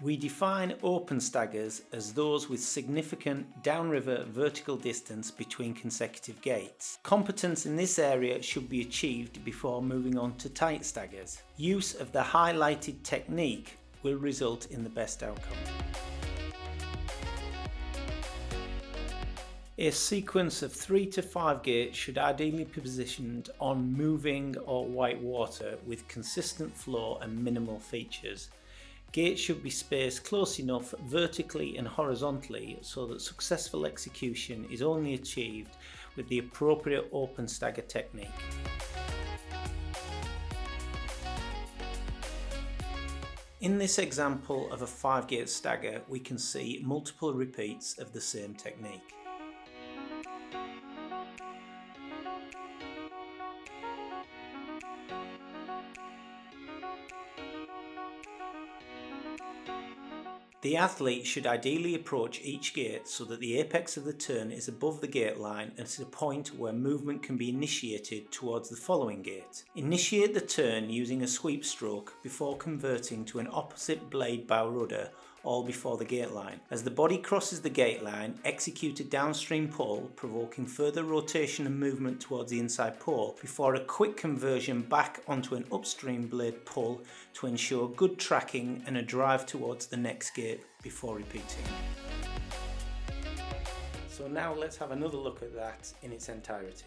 We define open staggers as those with significant downriver vertical distance between consecutive gates. Competence in this area should be achieved before moving on to tight staggers. Use of the highlighted technique will result in the best outcome. A sequence of 3 to 5 gates should ideally be positioned on moving or white water with consistent flow and minimal features. Gates should be spaced close enough vertically and horizontally so that successful execution is only achieved with the appropriate open stagger technique. In this example of a 5-gate stagger, we can see multiple repeats of the same technique. The athlete should ideally approach each gate so that the apex of the turn is above the gate line and at a point where movement can be initiated towards the following gate. Initiate the turn using a sweep stroke before converting to an opposite blade bow rudder, all before the gate line. As the body crosses the gate line, execute a downstream pull, provoking further rotation and movement towards the inside pole, before a quick conversion back onto an upstream blade pull to ensure good tracking and a drive towards the next gate before repeating. So now let's have another look at that in its entirety.